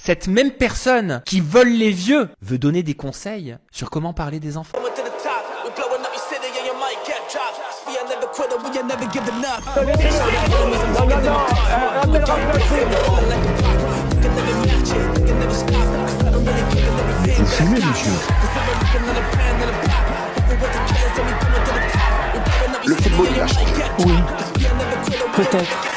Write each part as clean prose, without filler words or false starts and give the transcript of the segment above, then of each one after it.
Cette même personne qui vole les vieux veut donner des conseils sur comment parler des enfants. Vous fumez, monsieur? Le football, il a changé. Oui, peut-être.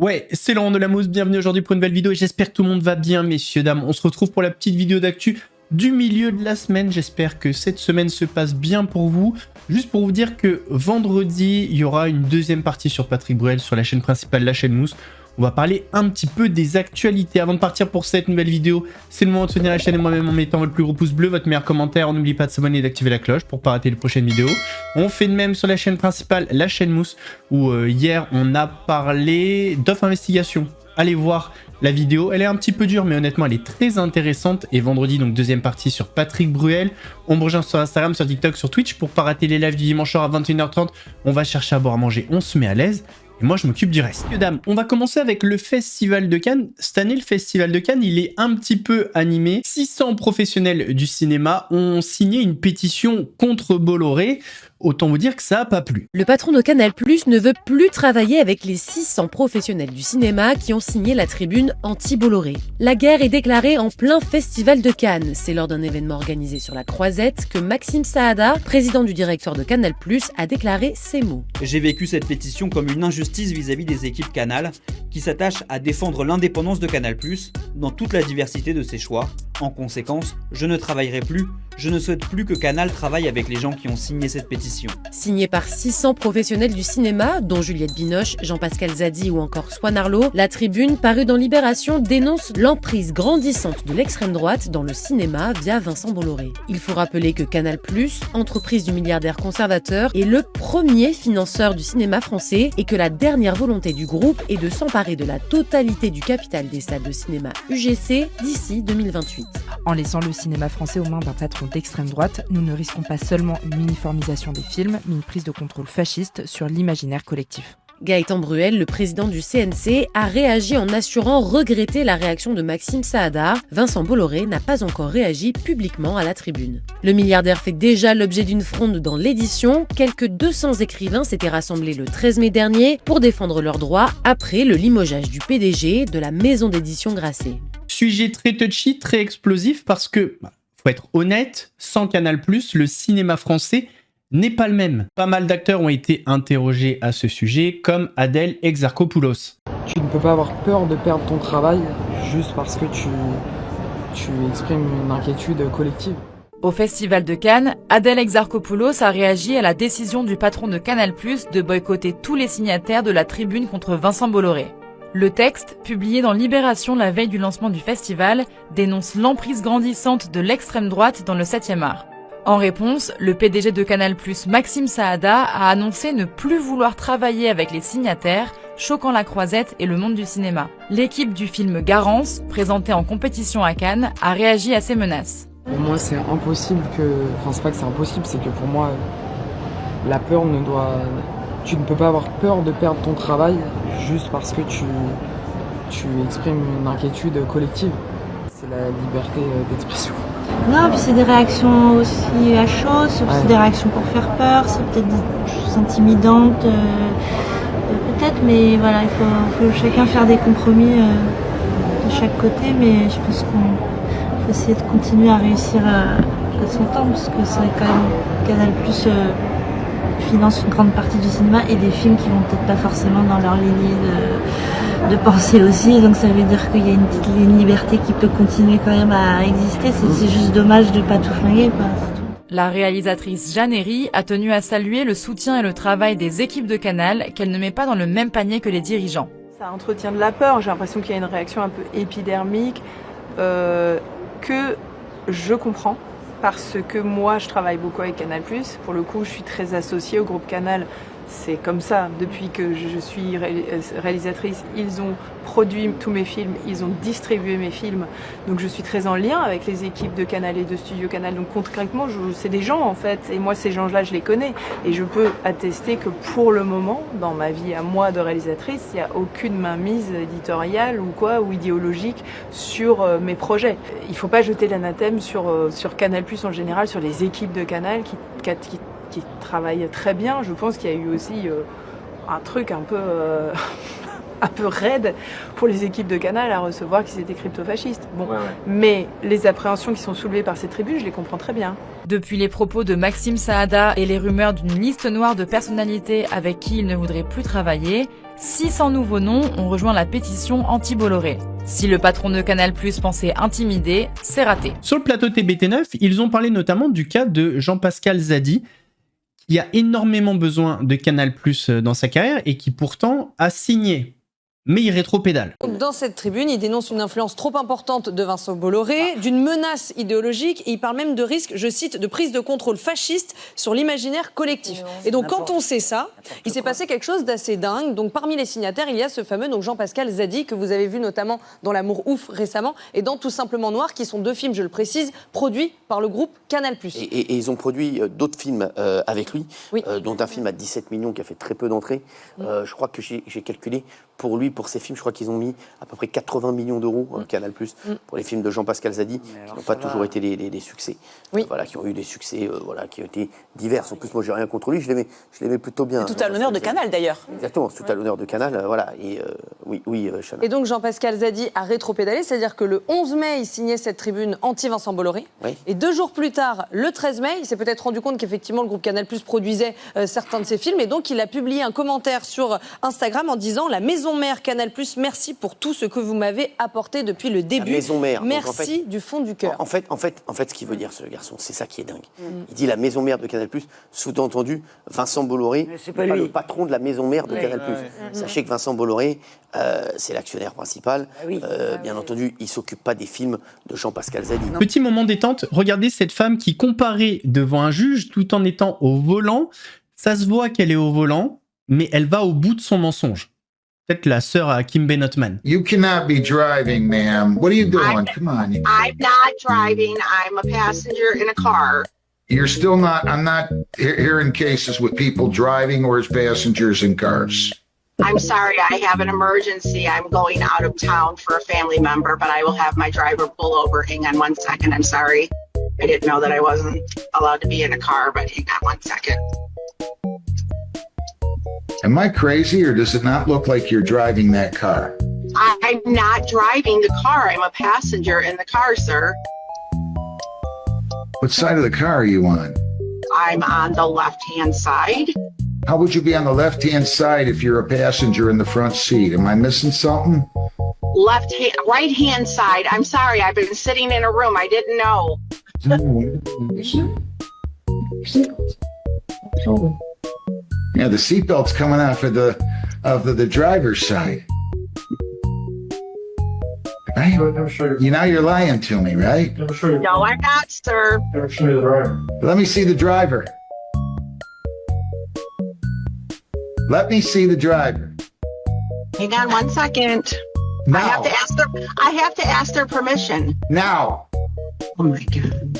Ouais, c'est Laurent de la Mousse, bienvenue aujourd'hui pour une nouvelle vidéo et j'espère que tout le monde va bien, messieurs, dames. On se retrouve pour la petite vidéo d'actu du milieu de la semaine. J'espère que cette semaine se passe bien pour vous. Juste pour vous dire que vendredi, il y aura une deuxième partie sur Patrick Bruel sur la chaîne principale, la chaîne Mousse. On va parler un petit peu des actualités. Avant de partir pour cette nouvelle vidéo, c'est le moment de soutenir la chaîne et moi-même en mettant votre plus gros pouce bleu, votre meilleur commentaire. N'oubliez pas de s'abonner et d'activer la cloche pour ne pas rater les prochaines vidéos. On fait de même sur la chaîne principale, la chaîne Mousse, où hier on a parlé d'offres investigation. Allez voir la vidéo, elle est un petit peu dure, mais honnêtement elle est très intéressante. Et vendredi, donc deuxième partie sur Patrick Bruel. On me rejoint sur Instagram, sur TikTok, sur Twitch pour ne pas rater les lives du dimanche soir à 21h30. On va chercher à boire à manger, on se met à l'aise. Et moi, je m'occupe du reste. Messieurs, dames, on va commencer avec le Festival de Cannes. Cette année, le Festival de Cannes, il est un petit peu animé. 600 professionnels du cinéma ont signé une pétition contre Bolloré. Autant vous dire que ça n'a pas plu. Le patron de Canal+ ne veut plus travailler avec les 600 professionnels du cinéma qui ont signé la tribune anti-Bolloré. La guerre est déclarée en plein Festival de Cannes. C'est lors d'un événement organisé sur la Croisette que Maxime Saada, président du directoire de Canal+, a déclaré ces mots. J'ai vécu cette pétition comme une injustice vis-à-vis des équipes Canal, qui s'attachent à défendre l'indépendance de Canal+, dans toute la diversité de ses choix. En conséquence, je ne travaillerai plus, je ne souhaite plus que Canal travaille avec les gens qui ont signé cette pétition. Signée par 600 professionnels du cinéma, dont Juliette Binoche, Jean-Pascal Zadi ou encore Swan Arlo, la tribune parue dans Libération dénonce l'emprise grandissante de l'extrême droite dans le cinéma via Vincent Bolloré. Il faut rappeler que Canal+, entreprise du milliardaire conservateur, est le premier financeur du cinéma français et que la dernière volonté du groupe est de s'emparer de la totalité du capital des salles de cinéma UGC d'ici 2028. En laissant le cinéma français aux mains d'un patron d'extrême droite, nous ne risquons pas seulement une uniformisation des films, mais une prise de contrôle fasciste sur l'imaginaire collectif. Gaëtan Bruel, le président du CNC, a réagi en assurant regretter la réaction de Maxime Saada. Vincent Bolloré n'a pas encore réagi publiquement à la tribune. Le milliardaire fait déjà l'objet d'une fronde dans l'édition. Quelques 200 écrivains s'étaient rassemblés le 13 mai dernier pour défendre leurs droits après le limogeage du PDG de la maison d'édition Grasset. Sujet très touchy, très explosif parce que, faut être honnête, sans Canal+, le cinéma français n'est pas le même. Pas mal d'acteurs ont été interrogés à ce sujet, comme Adèle Exarchopoulos. Tu ne peux pas avoir peur de perdre ton travail juste parce que tu exprimes une inquiétude collective. Au Festival de Cannes, Adèle Exarchopoulos a réagi à la décision du patron de Canal+ de boycotter tous les signataires de la tribune contre Vincent Bolloré. Le texte, publié dans Libération la veille du lancement du festival, dénonce l'emprise grandissante de l'extrême droite dans le 7e art. En réponse, le PDG de Canal+, Maxime Saada, a annoncé ne plus vouloir travailler avec les signataires, choquant la Croisette et le monde du cinéma. L'équipe du film Garance, présentée en compétition à Cannes, a réagi à ces menaces. Pour moi, c'est impossible que... Enfin, c'est pas que c'est impossible, c'est que pour moi, la peur ne doit... Tu ne peux pas avoir peur de perdre ton travail juste parce que tu exprimes une inquiétude collective. C'est la liberté d'expression. Non, puis c'est des réactions aussi à chaud, c'est aussi des réactions pour faire peur, c'est peut-être des choses intimidantes, peut-être, mais voilà, il faut chacun faire des compromis de chaque côté, mais je pense qu'on faut essayer de continuer à réussir à s'entendre, parce que c'est quand même Canal+ finance une grande partie du cinéma et des films qui vont peut-être pas forcément dans leur lignée de pensée aussi, donc ça veut dire qu'il y a une petite ligne liberté qui peut continuer quand même à exister, c'est juste dommage de pas tout flinguer, quoi. La réalisatrice Jeanne Herry a tenu à saluer le soutien et le travail des équipes de Canal qu'elle ne met pas dans le même panier que les dirigeants. Ça entretient de la peur, j'ai l'impression qu'il y a une réaction un peu épidermique que je comprends. Parce que moi, je travaille beaucoup avec Canal+. Pour le coup, je suis très associée au groupe Canal c'est comme ça. Depuis que je suis réalisatrice, ils ont produit tous mes films, ils ont distribué mes films. Donc je suis très en lien avec les équipes de Canal et de Studio Canal. Donc concrètement, c'est des gens en fait. Et moi, ces gens-là, je les connais. Et je peux attester que pour le moment, dans ma vie à moi de réalisatrice, il n'y a aucune mainmise éditoriale ou quoi, ou idéologique sur mes projets. Il ne faut pas jeter l'anathème sur Canal+, en général, sur les équipes de Canal qui travaillent très bien. Je pense qu'il y a eu aussi un truc un peu un peu raide pour les équipes de Canal à recevoir qu'ils étaient crypto-fascistes. Bon, mais les appréhensions qui sont soulevées par ces tribunes, je les comprends très bien. Depuis les propos de Maxime Saada et les rumeurs d'une liste noire de personnalités avec qui il ne voudrait plus travailler, 600 nouveaux noms ont rejoint la pétition anti-Bolloré. Si le patron de Canal+ pensait intimider, c'est raté. Sur le plateau TBT9, ils ont parlé notamment du cas de Jean-Pascal Zadi, qui a énormément besoin de Canal+ dans sa carrière et qui pourtant a signé. Mais il rétropédale. Dans cette tribune, il dénonce une influence trop importante de Vincent Bolloré, d'une menace idéologique, et il parle même de risque, je cite, de prise de contrôle fasciste sur l'imaginaire collectif. Et donc quand on sait ça, il s'est passé quelque chose d'assez dingue. Donc parmi les signataires, il y a ce fameux Jean-Pascal Zadi, que vous avez vu notamment dans L'Amour ouf récemment, et dans Tout simplement noir, qui sont deux films, je le précise, produits par le groupe Canal+. Et ils ont produit d'autres films avec lui, dont un film à 17 millions qui a fait très peu d'entrées. Je crois que j'ai calculé, pour ces films, je crois qu'ils ont mis à peu près 80 millions d'euros Canal+, pour les films de Jean-Pascal Zadi, qui n'ont pas toujours été des succès. Voilà, qui ont eu des succès qui ont été divers. En plus, moi, j'ai rien contre lui, je l'aimais plutôt bien. C'est tout à l'honneur de Canal, d'ailleurs. Exactement, c'est tout à l'honneur de Canal, voilà. Et oui, Chana. Et donc Jean-Pascal Zadi a rétropédalé, c'est-à-dire que le 11 mai, il signait cette tribune anti-Vincent Bolloré. Et 2 jours plus tard, le 13 mai, il s'est peut-être rendu compte qu'effectivement le groupe Canal+ produisait certains de ses films, et donc il a publié un commentaire sur Instagram en disant « La maison mère Canal+, merci pour tout ce que vous m'avez apporté depuis le début. La maison mère. Merci donc, en fait, du fond du cœur. » En fait, ce qu'il veut dire, ce garçon, c'est ça qui est dingue. Il dit la maison mère de Canal+, sous-entendu, Vincent Bolloré, pas le patron de la maison mère de Canal+. Sachez que Vincent Bolloré, c'est l'actionnaire principal. Bien entendu, il ne s'occupe pas des films de Jean-Pascal Zadi. Petit moment détente, regardez cette femme qui comparait devant un juge tout en étant au volant. Ça se voit qu'elle est au volant, mais elle va au bout de son mensonge. Peut-être la sœur à Kim Benotman. You cannot be driving, ma'am. What are you doing? Come on. I'm not driving. I'm a passenger in a car. You're still not, I'm not hearing cases with people driving or as passengers in cars. I'm sorry, I have an emergency. I'm going out of town for a family member, but I will have my driver pull over. Hang on 1 second. I'm sorry. I didn't know that I wasn't allowed to be in a car, but hang on 1 second. Am I crazy, or does it not look like you're driving that car? I'm not driving the car. I'm a passenger in the car, sir. What side of the car are you on? I'm on the left-hand side. How would you be on the left-hand side if you're a passenger in the front seat? Am I missing something? Right-hand side. I'm sorry, I've been sitting in a room. I didn't know. Yeah, the seatbelt's coming off of the driver's side. Right? Now you're lying to me, right? No, I'm not, sir. Let me see the driver. Let me see the driver. Hang on 1 second. Now. I have to ask their permission. Now. Oh my God.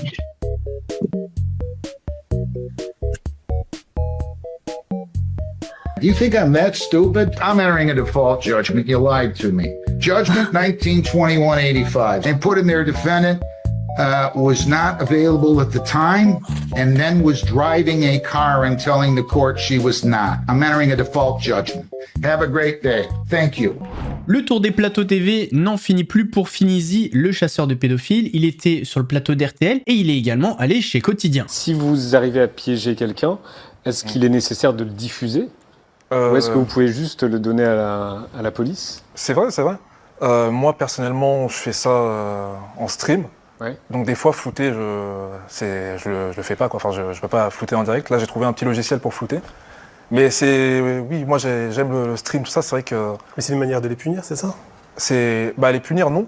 Do you think I'm that stupid? I'm entering a default judgment. You lied to me. Judgment 1921-85. They put in their defendant was not available at the time and then was driving a car and telling the court she was not. I'm entering a default judgment. Have a great day. Thank you. Le tour des plateaux TV n'en finit plus pour Finizi, le chasseur de pédophiles. Il était sur le plateau d'RTL et il est également allé chez Quotidien. Si vous arrivez à piéger quelqu'un, est-ce qu'il est nécessaire de le diffuser ou est-ce que vous pouvez juste le donner à la police? C'est vrai, c'est vrai. Moi, personnellement, je fais ça en stream. Ouais. Donc des fois, flouter, je le fais pas, quoi. Enfin, je peux pas flouter en direct. Là, j'ai trouvé un petit logiciel pour flouter. Mais oui, moi, j'aime le stream, tout ça. C'est vrai que... Mais c'est une manière de les punir, c'est ça? Les punir, non.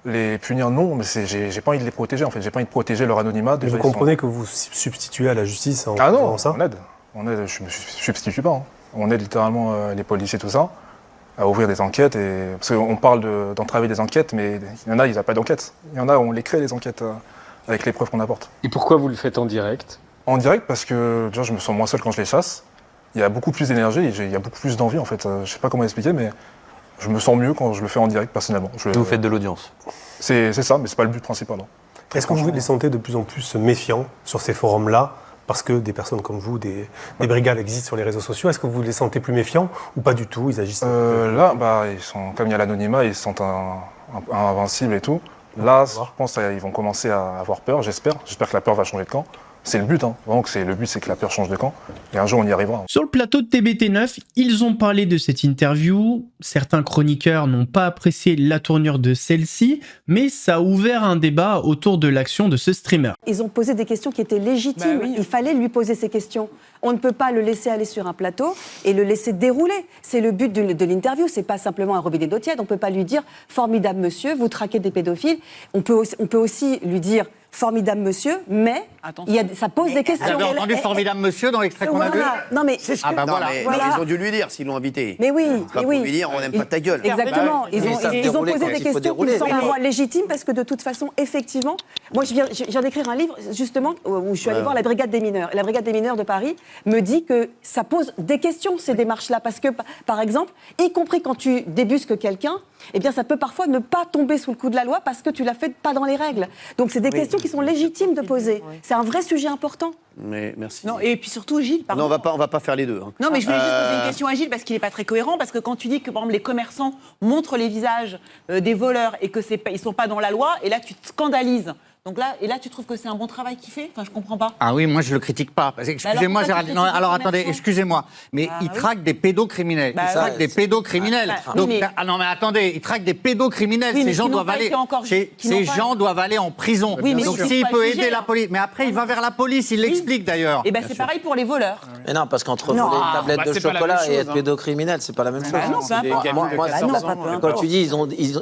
Les punir, non, mais j'ai pas envie de les protéger, en fait. J'ai pas envie de protéger leur anonymat. Mais vous comprenez que vous substituez à la justice en faisant ça? on aide. je me substitue pas. Hein. On aide littéralement les policiers, tout ça, à ouvrir des enquêtes. Parce qu'on parle d'entraver des enquêtes, mais il y en a, ils n'ont pas d'enquête. Il y en a, on les crée, les enquêtes, avec les preuves qu'on apporte. Et pourquoi vous le faites en direct? En direct, parce que déjà, je me sens moins seul quand je les chasse. Il y a beaucoup plus d'énergie, il y a beaucoup plus d'envie, en fait. Je sais pas comment expliquer, mais je me sens mieux quand je le fais en direct, personnellement. Vous faites de l'audience. C'est ça, mais c'est pas le but principal. Hein. Est-ce que vous les sentez de plus en plus méfiants sur ces forums-là, parce que des personnes comme vous, des brigades existent sur les réseaux sociaux? Est-ce que vous les sentez plus méfiants ou pas du tout? Ils agissent là, comme il y a l'anonymat, ils se sentent invincibles et tout. Là, je pense qu'ils vont commencer à avoir peur, j'espère. J'espère que la peur va changer de camp. C'est le but, hein. Vraiment que le but, c'est que la peur change de camp. Et un jour, on y arrivera. Sur le plateau de TBT9, ils ont parlé de cette interview. Certains chroniqueurs n'ont pas apprécié la tournure de celle-ci, mais ça a ouvert un débat autour de l'action de ce streamer. Ils ont posé des questions qui étaient légitimes. Bah oui. Il fallait lui poser ces questions. On ne peut pas le laisser aller sur un plateau et le laisser dérouler. C'est le but de l'interview. C'est pas simplement un robinet d'eau tiède. On ne peut pas lui dire « Formidable monsieur, vous traquez des pédophiles ». On peut aussi lui dire « Formidable monsieur », mais ça pose des questions. Vous avez entendu Formidable monsieur dans l'extrait qu'on a vu? Non mais c'est ce que... voilà. Ils ont dû lui dire s'ils l'ont invité. Mais oui, pas pour lui dire on n'aime pas ta gueule. Exactement. Ils ont posé des questions qui me semblent moi légitimes parce que de toute façon, effectivement, moi je viens d'écrire un livre justement où je suis allée voir la brigade des mineurs. La brigade des mineurs de Paris me dit que ça pose des questions ces démarches-là parce que par exemple, y compris quand tu débusques quelqu'un, eh bien ça peut parfois ne pas tomber sous le coup de la loi parce que tu l'as fait pas dans les règles. Donc c'est des questions qui sont légitimes de poser. C'est un vrai sujet important. Mais merci. Non, et puis surtout, Gilles, pardon. Non, on va pas faire les deux. Hein. Non, mais je voulais juste poser une question à Gilles parce qu'il n'est pas très cohérent. Parce que quand tu dis que, par exemple, les commerçants montrent les visages des voleurs et qu'ils ne sont pas dans la loi, et là, tu te scandalises. Donc là, tu trouves que c'est un bon travail qu'il fait? Enfin, je comprends pas. Ah oui, moi je le critique pas. Excusez-moi, Géraldine. Non, alors attendez, excusez-moi. Mais il traque des pédocriminels. Il traque des pédocriminels. Donc, non, mais attendez, il traque des pédocriminels. Ces gens doivent aller en prison. Donc s'il peut aider la police. Mais après, il va vers la police, il l'explique d'ailleurs. Et bien c'est pareil pour les voleurs. Mais non, parce qu'entre voler une tablette de chocolat et être pédocriminel, c'est pas la même chose. Quand tu dis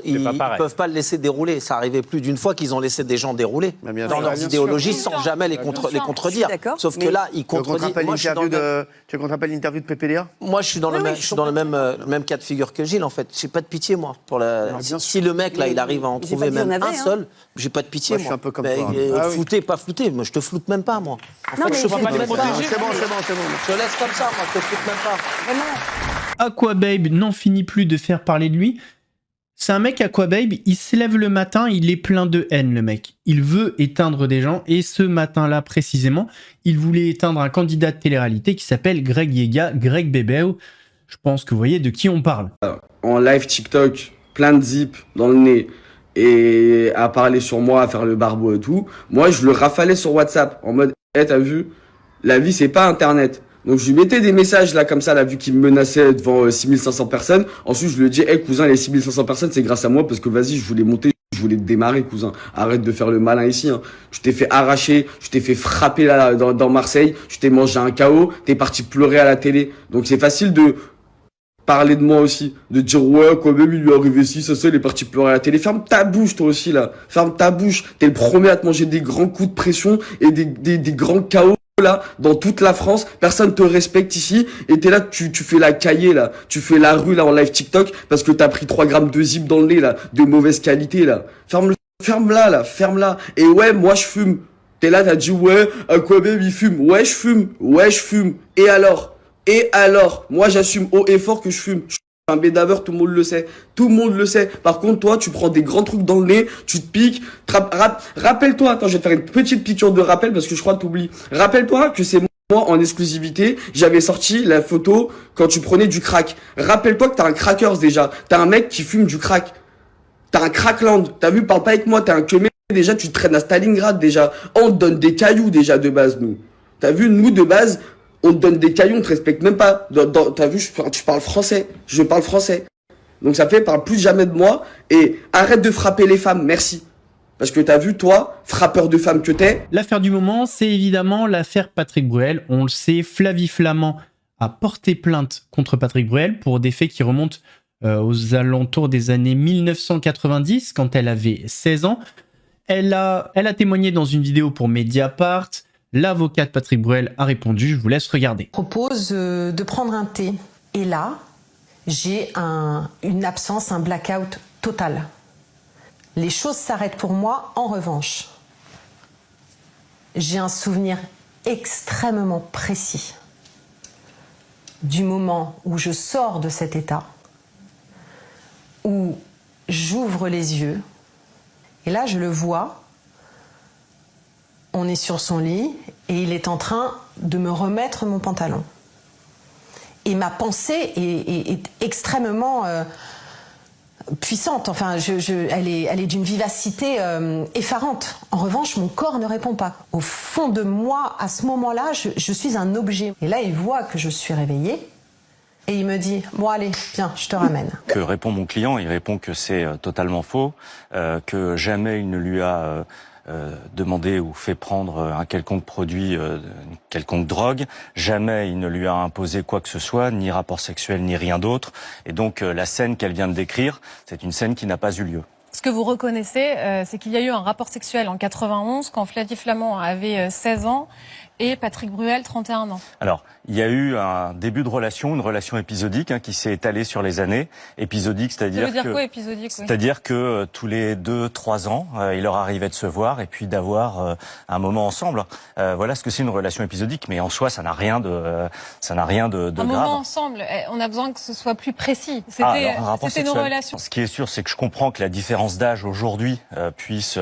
ils peuvent pas le laisser dérouler, ça arrivait plus d'une fois qu'ils ont laissé des gens dérouler dans leurs idéologies sans jamais les contredire. Sauf que là, ils contredisent. Tu te rappelles l'interview de PPDA? Moi, je suis dans le même cas de figure que Gilles, en fait. J'ai pas de pitié, moi. Si le mec, là, il arrive à en trouver même un seul, j'ai pas de pitié, moi. Je suis un peu comme toi. Flouté, pas flouté. Moi, je te floute même pas, moi. En fait, je te floute même pas. C'est bon. Je te laisse comme ça, moi. Je te floute même pas. Aquababe n'en finit plus de faire parler de lui. C'est un mec, Aquababe, il se lève le matin, il est plein de haine, le mec. Il veut éteindre des gens, et ce matin-là, précisément, il voulait éteindre un candidat de télé-réalité qui s'appelle Greg Yega, Greg Bébéo. Je pense que vous voyez de qui on parle. En live TikTok, plein de zip dans le nez, et à parler sur moi, à faire le barbeau et tout, moi, je le rafalais sur WhatsApp, en mode « Hey, t'as vu, la vie, c'est pas Internet ». Donc je lui mettais des messages là comme ça, là, vu qu'il me menaçait devant 6500 personnes. Ensuite je lui ai dit, hey cousin, les 6500 personnes c'est grâce à moi parce que vas-y, je voulais monter, je voulais te démarrer cousin. Arrête de faire le malin ici. Hein. Je t'ai fait arracher, je t'ai fait frapper là dans Marseille, je t'ai mangé un KO, t'es parti pleurer à la télé. Donc c'est facile de parler de moi aussi, de dire ouais quand même il lui est arrivé ci, ça il est parti pleurer à la télé. Ferme ta bouche toi aussi là, ferme ta bouche. T'es le premier à te manger des grands coups de pression et des grands KO. Là, dans toute la France, personne te respecte ici, et t'es là, tu fais la cahier là, tu fais la rue là en live TikTok, parce que t'as pris 3 grammes de zip dans le nez là, de mauvaise qualité là. Ferme-la là, ferme-la. Et ouais, moi je fume. T'es là, t'as dit ouais, Aquababe il fume. Ouais, je fume. Et alors, moi j'assume haut et fort que je fume. Un bédaveur, tout le monde le sait. Tout le monde le sait. Par contre, toi, tu prends des grands trucs dans le nez, tu te piques. Rappelle-toi, attends, je vais te faire une petite piqûre de rappel parce que je crois que t'oublies. Rappelle-toi que c'est moi, en exclusivité, j'avais sorti la photo quand tu prenais du crack. Rappelle-toi que t'as un crackers déjà. T'as un mec qui fume du crack. T'as un crackland. T'as vu, parle pas avec moi, t'as un queumé. Déjà, tu te traînes à Stalingrad déjà. On te donne des cailloux déjà de base, nous. T'as vu, nous, de base, on te donne des cailloux, on te respecte même pas. T'as vu, tu parles français. Je parle français. Donc ça fait, parle plus jamais de moi. Et arrête de frapper les femmes, merci. Parce que t'as vu, toi, frappeur de femmes que t'es. L'affaire du moment, c'est évidemment l'affaire Patrick Bruel. On le sait, Flavie Flament a porté plainte contre Patrick Bruel pour des faits qui remontent aux alentours des années 1990, quand elle avait 16 ans. Elle a témoigné dans une vidéo pour Mediapart. L'avocat de Patrick Bruel a répondu, je vous laisse regarder. Je propose de prendre un thé. Et là, j'ai une absence, un blackout total. Les choses s'arrêtent pour moi. En revanche, j'ai un souvenir extrêmement précis du moment où je sors de cet état, où j'ouvre les yeux, et là je le vois, on est sur son lit, et il est en train de me remettre mon pantalon. Et ma pensée est extrêmement puissante, enfin, elle est d'une vivacité effarante. En revanche, mon corps ne répond pas. Au fond de moi, à ce moment-là, je suis un objet. Et là, il voit que je suis réveillée, et il me dit « Bon allez, viens, je te ramène ». Que répond mon client? Il répond que c'est totalement faux, que jamais il ne lui a demandé ou fait prendre un quelconque produit, une quelconque drogue. Jamais il ne lui a imposé quoi que ce soit, ni rapport sexuel, ni rien d'autre. Et donc la scène qu'elle vient de décrire, c'est une scène qui n'a pas eu lieu. Ce que vous reconnaissez, c'est qu'il y a eu un rapport sexuel en 91, quand Flavie Flament avait 16 ans et Patrick Bruel 31 ans. Alors, il y a eu un début de relation, une relation épisodique qui s'est étalée sur les années. Épisodique, c'est-à-dire ça veut dire quoi, épisodique? C'est-à-dire que tous les 2-3 ans, il leur arrivait de se voir et puis d'avoir un moment ensemble. Voilà ce que c'est une relation épisodique, mais en soi, ça n'a rien de un grave. Moment ensemble, on a besoin que ce soit plus précis. C'était nos relations. Ce qui est sûr, c'est que je comprends que la différence d'âge aujourd'hui puisse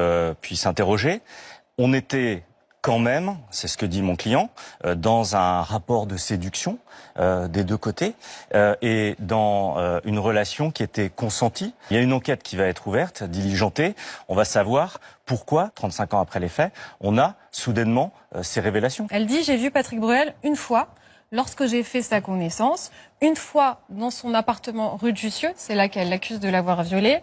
interroger. On était quand même, c'est ce que dit mon client, dans un rapport de séduction des deux côtés et dans une relation qui était consentie. Il y a une enquête qui va être ouverte, diligentée. On va savoir pourquoi, 35 ans après les faits, on a soudainement ces révélations. Elle dit « J'ai vu Patrick Bruel une fois, lorsque j'ai fait sa connaissance, une fois dans son appartement rue de Jussieu, c'est là qu'elle l'accuse de l'avoir violé.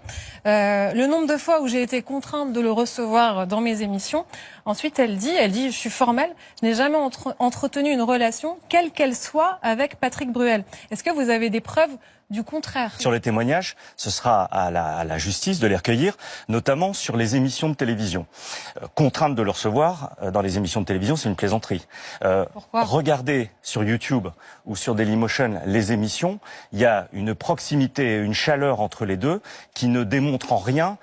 Le nombre de fois où j'ai été contrainte de le recevoir dans mes émissions. Ensuite, elle dit, je suis formelle, je n'ai jamais entretenu une relation, quelle qu'elle soit, avec Patrick Bruel. Est-ce que vous avez des preuves du contraire? Sur les témoignages, ce sera à la justice de les recueillir, notamment sur les émissions de télévision. Contrainte de le recevoir dans les émissions de télévision, c'est une plaisanterie. Pourquoi? Regardez sur YouTube ou sur Dailymotion les émissions, il y a une proximité, une chaleur entre les deux qui ne démontre en rien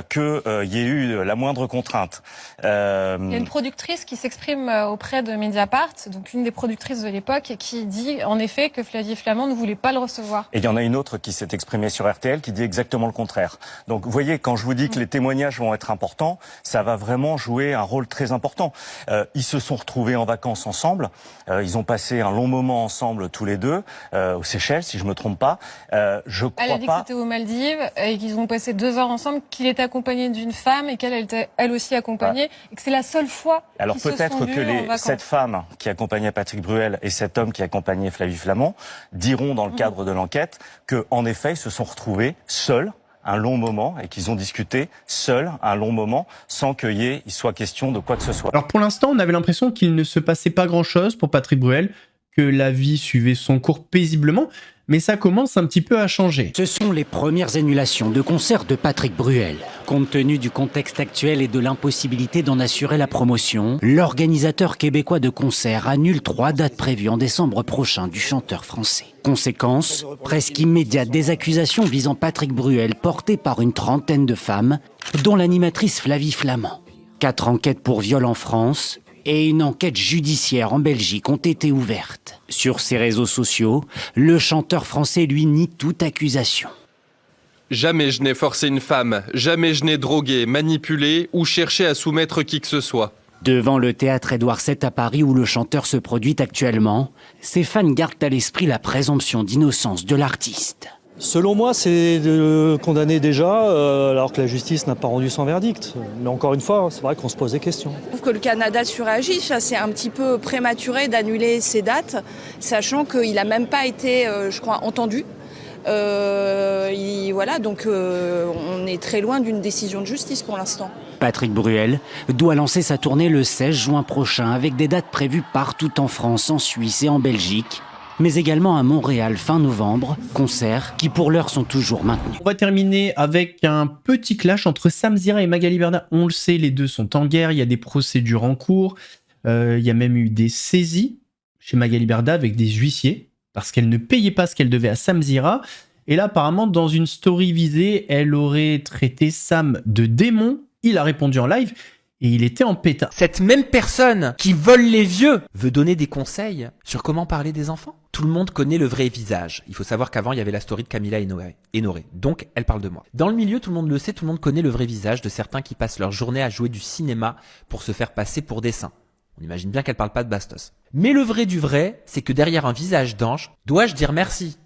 qu'il y ait eu la moindre contrainte. Il y a une productrice qui s'exprime auprès de Mediapart, donc une des productrices de l'époque, et qui dit en effet que Flavie Flament ne voulait pas le recevoir. Et il y en a une autre qui s'est exprimée sur RTL qui dit exactement le contraire. Donc vous voyez, quand je vous dis que les témoignages vont être importants, ça va vraiment jouer un rôle très important. Ils se sont retrouvés en vacances ensemble, ils ont passé un long moment ensemble tous les deux, aux Seychelles si je me trompe pas. Je crois elle a dit pas... que c'était aux Maldives et qu'ils ont passé 2 heures ensemble, qu'il était accompagné d'une femme et qu'elle était elle aussi accompagnée, et que c'est la seule fois Alors qu'ils peut-être se sont que vus en vacances. cette femme qui accompagnait Patrick Bruel et cet homme qui accompagnait Flavie Flament diront dans le cadre de l'enquête que en effet ils se sont retrouvés seuls un long moment et qu'ils ont discuté seuls un long moment sans qu'il soit question de quoi que ce soit. Alors pour l'instant, on avait l'impression qu'il ne se passait pas grand-chose pour Patrick Bruel, que la vie suivait son cours paisiblement, mais ça commence un petit peu à changer. Ce sont les premières annulations de concerts de Patrick Bruel. Compte tenu du contexte actuel et de l'impossibilité d'en assurer la promotion, l'organisateur québécois de concerts annule 3 dates prévues en décembre prochain du chanteur français. Conséquence, presque immédiate des accusations visant Patrick Bruel portées par une trentaine de femmes, dont l'animatrice Flavie Flament. 4 enquêtes pour viol en France et une enquête judiciaire en Belgique ont été ouvertes. Sur ses réseaux sociaux, le chanteur français lui nie toute accusation. Jamais je n'ai forcé une femme, jamais je n'ai drogué, manipulé ou cherché à soumettre qui que ce soit. Devant le théâtre Édouard VII à Paris où le chanteur se produit actuellement, ses fans gardent à l'esprit la présomption d'innocence de l'artiste. Selon moi, c'est de le condamner déjà, alors que la justice n'a pas rendu son verdict. Mais encore une fois, c'est vrai qu'on se pose des questions. Je trouve que le Canada suragit. C'est un petit peu prématuré d'annuler ces dates, sachant qu'il n'a même pas été, je crois, entendu. Voilà, donc on est très loin d'une décision de justice pour l'instant. Patrick Bruel doit lancer sa tournée le 16 juin prochain avec des dates prévues partout en France, en Suisse et en Belgique, mais également à Montréal fin novembre, concerts qui pour l'heure sont toujours maintenus. On va terminer avec un petit clash entre Sam Zira et Magali Berda. On le sait, les deux sont en guerre, il y a des procédures en cours. Il y a même eu des saisies chez Magali Berda avec des huissiers parce qu'elle ne payait pas ce qu'elle devait à Sam Zira. Et là, apparemment, dans une story visée, elle aurait traité Sam de démon. Il a répondu en live et il était en pétard. Cette même personne qui vole les vieux veut donner des conseils sur comment parler des enfants. Tout le monde connaît le vrai visage. Il faut savoir qu'avant, il y avait la story de Camilla et Noré. Donc, elle parle de moi. Dans le milieu, tout le monde le sait, tout le monde connaît le vrai visage de certains qui passent leur journée à jouer du cinéma pour se faire passer pour des saints. On imagine bien qu'elle parle pas de bastos. Mais le vrai du vrai, c'est que derrière un visage d'ange, dois-je dire merci ?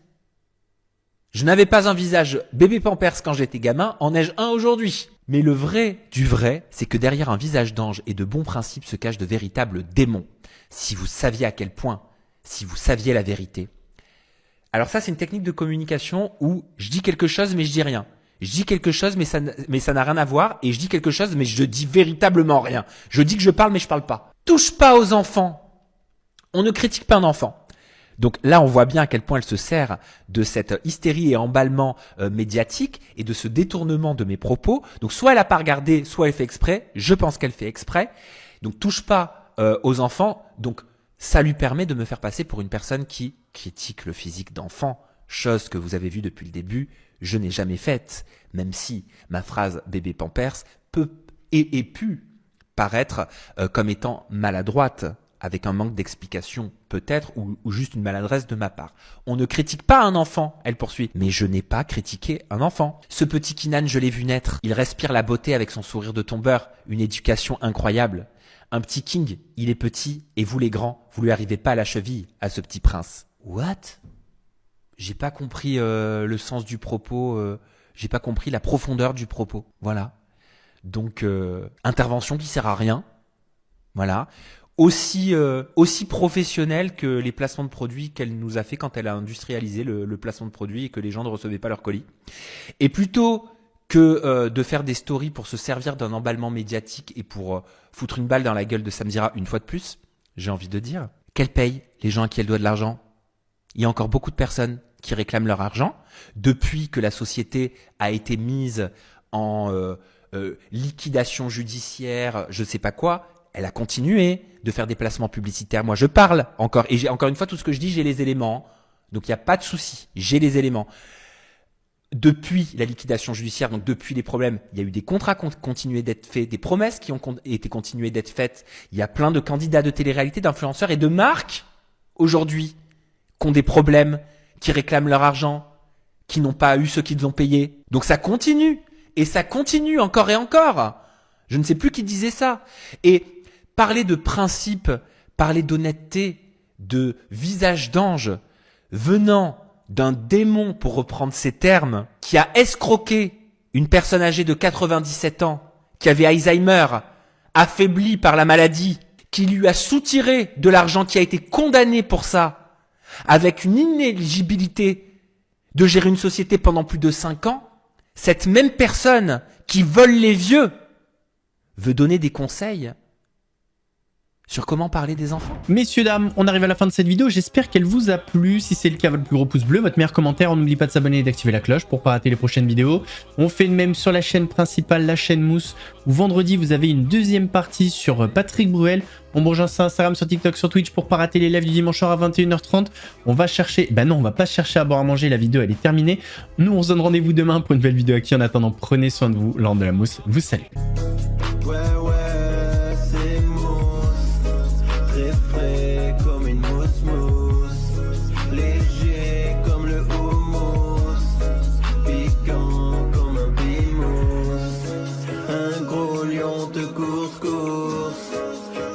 Je n'avais pas un visage bébé Pampers quand j'étais gamin, en ai-je un aujourd'hui ? Mais le vrai du vrai, c'est que derrière un visage d'ange et de bons principes se cachent de véritables démons. Si vous saviez à quel point, si vous saviez la vérité. Alors ça, c'est une technique de communication où je dis quelque chose mais je dis rien. Je dis quelque chose mais ça n'a rien à voir et je dis quelque chose mais je dis véritablement rien. Je dis que je parle mais je parle pas. Touche pas aux enfants. On ne critique pas un enfant. Donc là, on voit bien à quel point elle se sert de cette hystérie et emballement médiatique et de ce détournement de mes propos. Donc soit elle a pas regardé, soit elle fait exprès. Je pense qu'elle fait exprès. Donc touche pas aux enfants. Donc ça lui permet de me faire passer pour une personne qui critique le physique d'enfant, chose que vous avez vue depuis le début, je n'ai jamais faite, même si ma phrase bébé Pampers peut et pu paraître comme étant maladroite, avec un manque d'explication peut-être, ou juste une maladresse de ma part. On ne critique pas un enfant, elle poursuit. Mais je n'ai pas critiqué un enfant. Ce petit Kinan, je l'ai vu naître. Il respire la beauté avec son sourire de tombeur, une éducation incroyable. Un petit King, il est petit, et vous les grands, vous lui arrivez pas à la cheville, à ce petit prince. What ? J'ai pas compris le sens du propos, j'ai pas compris la profondeur du propos. Voilà. Donc, intervention qui sert à rien. Voilà. Aussi professionnel que les placements de produits qu'elle nous a fait quand elle a industrialisé le placement de produits et que les gens ne recevaient pas leurs colis. Et plutôt que de faire des stories pour se servir d'un emballement médiatique et pour foutre une balle dans la gueule de Sam Zira une fois de plus, j'ai envie de dire, qu'elle paye les gens à qui elle doit de l'argent. Il y a encore beaucoup de personnes qui réclament leur argent depuis que la société a été mise en liquidation judiciaire, je sais pas quoi. Elle a continué de faire des placements publicitaires. Moi, je parle encore. Et encore une fois, tout ce que je dis, j'ai les éléments. Donc, il n'y a pas de souci. J'ai les éléments. Depuis la liquidation judiciaire, donc depuis les problèmes, il y a eu des contrats qui ont continué d'être faits, des promesses qui ont été continuées d'être faites. Il y a plein de candidats de télé-réalité, d'influenceurs et de marques, aujourd'hui, qui ont des problèmes, qui réclament leur argent, qui n'ont pas eu ce qu'ils ont payé. Donc, ça continue. Et ça continue encore et encore. Je ne sais plus qui disait ça. Et parler de principe, parler d'honnêteté, de visage d'ange, venant d'un démon, pour reprendre ces termes, qui a escroqué une personne âgée de 97 ans, qui avait Alzheimer, affaiblie par la maladie, qui lui a soutiré de l'argent, qui a été condamné pour ça, avec une inéligibilité de gérer une société pendant plus de 5 ans, cette même personne qui vole les vieux veut donner des conseils sur comment parler des enfants. Messieurs, dames, on arrive à la fin de cette vidéo. J'espère qu'elle vous a plu. Si c'est le cas, votre plus gros pouce bleu, votre meilleur commentaire. On n'oublie pas de s'abonner et d'activer la cloche pour pas rater les prochaines vidéos. On fait le même sur la chaîne principale, la chaîne Mousse, où vendredi, vous avez une deuxième partie sur Patrick Bruel. On bouge sur Instagram, sur TikTok, sur Twitch pour pas rater les lives du dimanche soir à 21h30. On va chercher... Ben non, on va pas chercher à boire à manger. La vidéo, elle est terminée. Nous, on se donne rendez-vous demain pour une nouvelle vidéo actu. En attendant, prenez soin de vous. L'Ordre de la Mousse vous salue.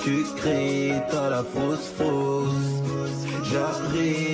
Tu cries, t'as la fausse, j'arrive.